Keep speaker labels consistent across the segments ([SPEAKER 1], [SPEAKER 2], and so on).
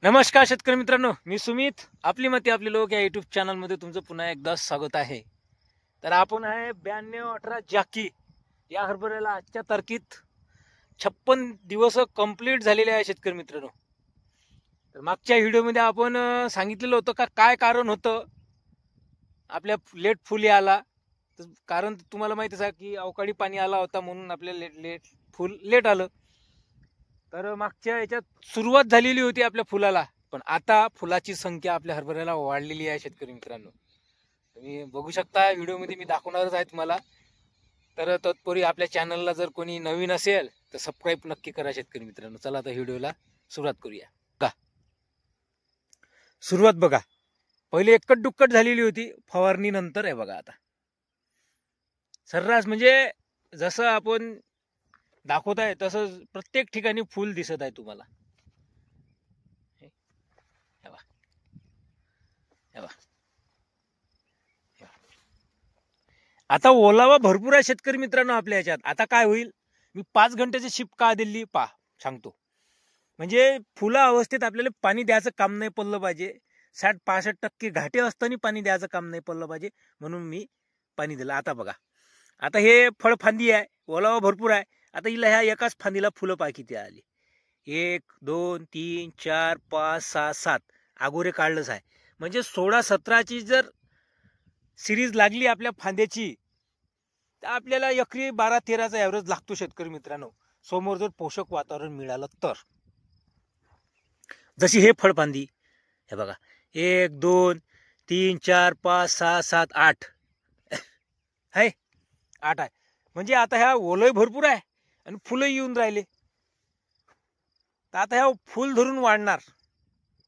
[SPEAKER 1] नमस्कार शेतकरी मित्रांनो, मी सुमित. आपली मते आपले लोक या युट्यूब चॅनलमध्ये तुमचं पुन्हा एकदा स्वागत आहे. तर आपण आहे 9218 जाकी या हरभऱ्याला आजच्या तारखेत 56 दिवस कंप्लीट झालेले आहे शेतकरी मित्रांनो. तर मागच्या व्हिडिओमध्ये आपण सांगितलेलं होतं का काय कारण होतं आपल्या लेट फुल आला. तर कारण तुम्हाला माहितीच आहे की अवकाळी पाणी आला होता म्हणून आपल्या लेट फुल लेट आलं. तर मागच्या याच्यात सुरुवात झालेली होती आपल्या फुलाला, पण आता फुलाची संख्या आपल्या हरभऱ्याला वाढलेली आहे शेतकरी मित्रांनो. तुम्ही बघू शकता व्हिडिओमध्ये मी दाखवणारच आहे तुम्हाला. तर तत्पूर्वी आपल्या चॅनलला जर कोणी नवीन असेल तर सबस्क्राईब नक्की करा शेतकरी मित्रांनो. चला आता व्हिडिओला सुरुवात करूया. का सुरुवात बघा, पहिले एकट दुक्कट झालेली होती, फवारणी नंतर आहे बघा आता सर्रास, म्हणजे जसं आपण दाखवत आहे तसं प्रत्येक ठिकाणी फुल दिसत आहे तुम्हाला. आता ओलावा भरपूर आहे शेतकरी मित्रांनो आपल्या याच्यात. आता काय होईल, मी 5 घंट्याची शिफ्ट का दिली पा सांगतो. म्हणजे फुला अवस्थेत आपल्याला पाणी द्यायचं काम नाही पडलं पाहिजे. 60-65% घाटे असताना पाणी द्यायचं काम नाही पडलं पाहिजे, म्हणून मी पाणी दिलं. आता बघा, आता हे फळफांदी आहे, ओलावा भरपूर आहे. आता हिला ह्या एकाच फांदीला फुलं पा किती आली, 1 2 3 4 5 6 7 आगोरे काढलंच आहे. म्हणजे 16-17ची जर सिरीज लागली आपल्या फांद्याची तर आपल्याला एकरी 12-13चा ॲव्हरेज लागतो शेतकरी मित्रांनो, समोर जर पोषक वातावरण मिळालं तर. जशी हे फळफांदी हे बघा, 1 2 3 4 5 6 7 8 आहे, 8 आहे. म्हणजे आता ह्या ओलही भरपूर आहे आणि फुलं येऊन राहिले. तर आता ह्या फुल धरून वाढणार.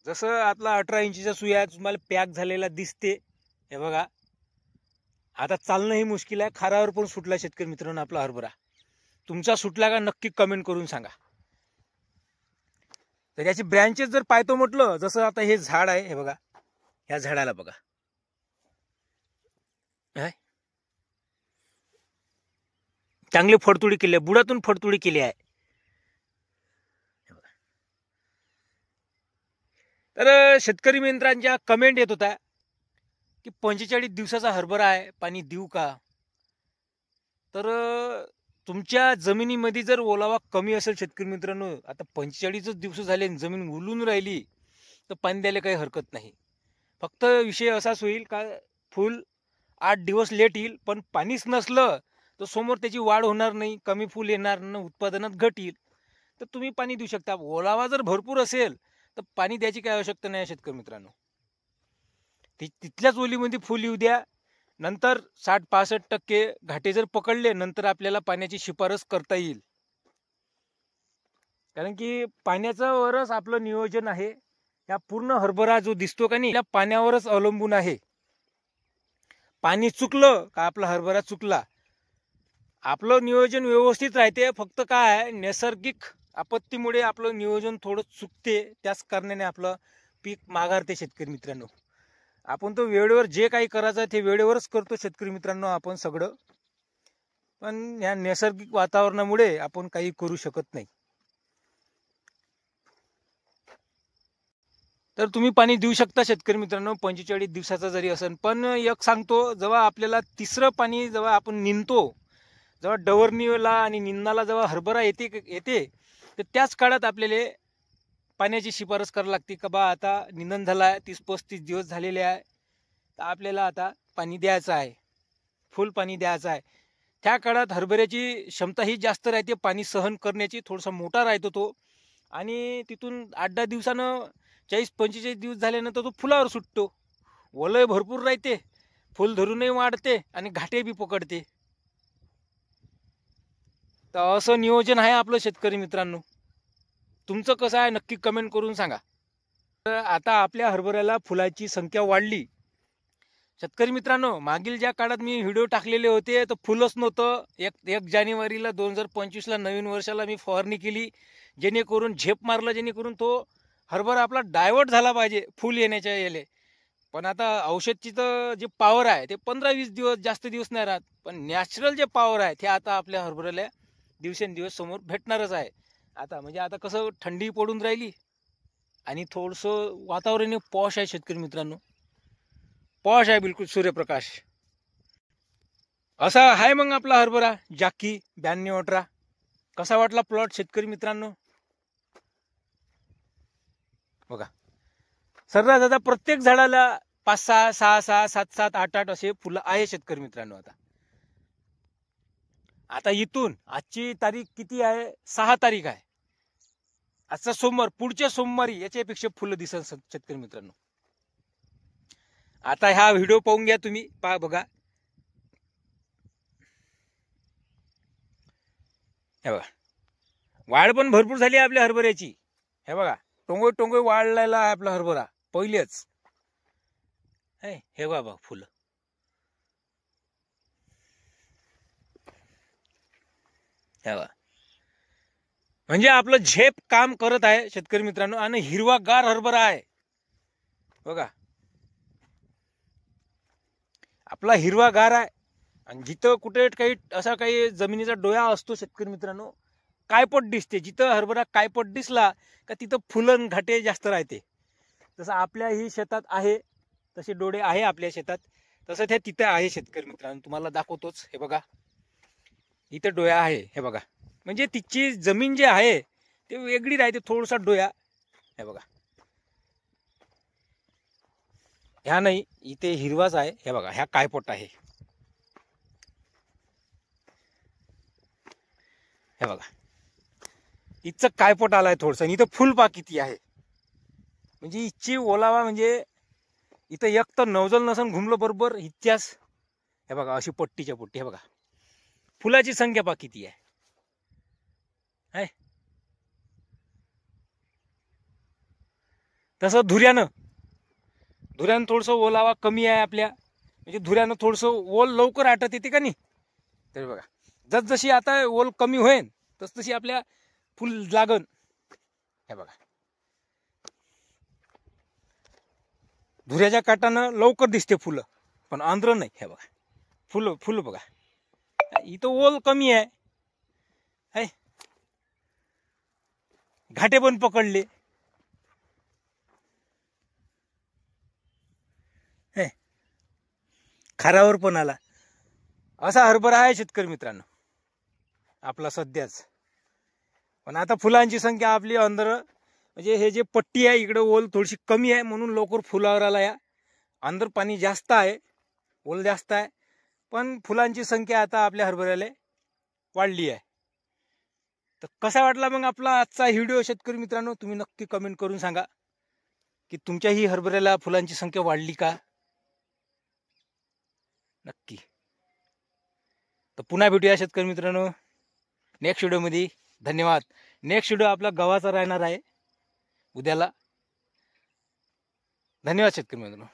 [SPEAKER 1] जसं आपला 18 इंचीचा सुया तुम्हाला पॅक झालेला दिसते हे बघा. आता चालणं ही मुश्किल आहे. खारावर पण सुटला शेतकरी मित्रांनो आपला हरभरा. तुमचा सुटला का नक्की कमेंट करून सांगा. तर याची ब्रँचेस जर पाहतो म्हटलं, जसं आता हे झाड आहे हे बघा, ह्या झाडाला बघा चांगली फडतुडी केली आहे, बुडातून फडतुडी केली आहे. तर शेतकरी मित्रांच्या कमेंट येत होता की 45 दिवसाचा हरभरा आहे, पाणी देऊ का. तर तुमच्या जमिनीमध्ये जर ओलावा कमी असेल शेतकरी मित्रांनो, आता 45 दिवस झाले जमीन उलून राहिली तर पाणी द्यायला काही हरकत नाही. फक्त विषय असाच होईल का फुल 8 दिवस लेट येईल, पण पाणीच नसलं तर समोर त्याची वाढ होणार नाही, कमी फुल येणार न उत्पादनात घट येईल. तर तुम्ही पाणी देऊ शकता. ओलावा जर भरपूर असेल तर पाणी द्यायची काही आवश्यकता नाही शेतकरी मित्रांनो. तिथल्याच ओलीमध्ये फुल येऊ द्या. नंतर 60-65% घाटे जर पकडले नंतर आपल्याला पाण्याची शिफारस करता येईल. कारण की पाण्याचा वरच आपलं नियोजन आहे. या पूर्ण हरभरा जो दिसतो का नाही, त्या पाण्यावरच अवलंबून आहे. पाणी चुकलं का आपला हरभरा चुकला. आपलं नियोजन व्यवस्थित राहते, फक्त काय नैसर्गिक आपत्तीमुळे आपलं नियोजन थोडं चुकते. त्याच कारणाने आपलं पीक माघारते शेतकरी मित्रांनो. आपण तो वेळेवर जे काही करायचं ते वेळेवरच करतो शेतकरी मित्रांनो आपण सगळं, पण या नैसर्गिक वातावरणामुळे आपण काही करू शकत नाही. तर तुम्ही पाणी देऊ शकता शेतकरी मित्रांनो 45 दिवसाचा जरी असेल. पण एक सांगतो, जेव्हा आपल्याला तिसरं पाणी जेव्हा आपण निंदतो, जेव्हा डवरणीला आणि निंदाला जेव्हा हरभरा येते तर त्याच काळात आपल्याला पाण्याची शिफारस करावी लागते का बा आता निंदन झालं आहे, 30-35 दिवस झालेले आहे, तर आपल्याला आता पाणी द्यायचं आहे, फुल पाणी द्यायचं आहे. त्या काळात हरभऱ्याची क्षमता ही जास्त राहते, पाणी सहन करण्याची थोडासा मोठा राहतो तो. आणि तिथून 8-10 दिवसानं 40-45 दिवस झाल्यानंतर तो फुलावर सुटतो. वलय भरपूर राहते, फुल धरूनही वाढते आणि घाटे बी पकडते. तर असं नियोजन आहे आपलं शेतकरी मित्रांनो. तुमचं कसं आहे नक्की कमेंट करून सांगा. तर आता आपल्या हरभऱ्याला फुलाची संख्या वाढली शेतकरी मित्रांनो. मागील ज्या काळात मी व्हिडिओ टाकलेले होते तर फुलच नव्हतं. 1 जानेवारीला 2025ला नवीन वर्षाला मी फवारणी केली, जेणेकरून झेप मारलं, जेणेकरून तो हरभरा आपला डायवर्ट झाला पाहिजे फुल येण्याच्या येले. पण आता औषधची तर जे पॉवर आहे ते 15-20 दिवस जास्त दिवस नाही राहत, पण नॅचरल जे पॉवर आहे ते आता आपल्या आणि थोडंसं वातावरण पॉश आहे शेतकरी मित्रांनो, पॉश आहे बिलकुल, सूर्यप्रकाश असा आहे. मग आपला हरभरा जाकी 9218 कसा वाटला प्लॉट शेतकरी मित्रांनो? बघा सर्रास आता प्रत्येक झाडाला 5-6, 6-6, 7-7, 8-8 असे फुलं आहे शेतकरी मित्रांनो. आता इथून आजची तारीख किती आहे? 6 तारीख आहे. आजचा सोमवार, पुढच्या सोमवारी याच्यापेक्षा फुलं दिसल शेतकरी मित्रांनो. आता हा व्हिडिओ पाहून घ्या तुम्ही, पहा बघा. हे बघा वाढ पण भरपूर झाली आपल्या हरभऱ्याची. हे बघा टोंगोय टोंगोय वाढलेला आहे आपला हरभरा पहिलेच. हे बघा फुलं. हे बघा म्हणजे आपलं झेप काम करत आहे शेतकरी मित्रांनो. आणि हिरवागार हरभरा आहे बघा, आपला हिरवागार आहे. आणि जिथं कुठे काही असा काही जमिनीचा डोया असतो शेतकरी मित्रांनो, कायपट दिसते. जिथं हरभरा कायपट दिसला का तिथं फुलन घाटे जास्त राहते. जसं आपल्या ही शेतात आहे तसे डोळे आहे आपल्या शेतात, तसं ते तिथं आहे शेतकरी मित्रांनो. तुम्हाला दाखवतोच. हे बघा इथं डोया आहे. हे बघा म्हणजे तिची जमीन जी आहे ते वेगळी राहते, थोडासा डोया. हे बघा ह्या नाही, इथे हिरवाच आहे. हे बघा ह्या कायपट आहे. हे बघा इथचं कायपट आलाय थोडस. इथं फुलपा किती आहे म्हणजे इथची ओलावा, म्हणजे इथं एक तर नवजल नसन घुमलं बरोबर इतिहास. हे बघा अशी पट्टीच्या पट्टी. हे बघा फुलाची संख्या पा किती आहे. तसं धुऱ्यानं थोडस ओलावा कमी आहे आपल्या, म्हणजे धुऱ्यानं थोडस ओल लवकर आटत येते का नाही. तर बघा जसजशी आता ओल कमी होईल तसतशी आपल्या फुल लागन. हे बघा धुऱ्याच्या काटानं लवकर दिसते फुलं, पण आंध्र नाही. हे बघा फुलं बघा इथं ओल कमी आहे. घाटे पण पकडले. खारावर पण आला. असा हरभरा आहे शेतकरी मित्रांनो आपला सध्याच. पण आता फुलांची संख्या आपली अंदर, म्हणजे हे जे पट्टी आहे इकडे ओल थोडीशी कमी आहे म्हणून लवकर फुलावर आला. या अंदर पाणी जास्त आहे, ओल जास्त आहे, पण फुलांची संख्या आता आपल्या हरभऱ्याला वाढली आहे. तर कसा वाटला मग आपला आजचा व्हिडिओ शेतकरी मित्रांनो? तुम्ही नक्की कमेंट करून सांगा की तुमच्याही हरभऱ्याला फुलांची संख्या वाढली का, नक्की. तर पुन्हा भेटूया शेतकरी मित्रांनो नेक्स्ट व्हिडिओमध्ये. धन्यवाद. नेक्स्ट व्हिडिओ आपला गव्हाचा राहणार आहे उद्याला. धन्यवाद शेतकरी मित्रांनो.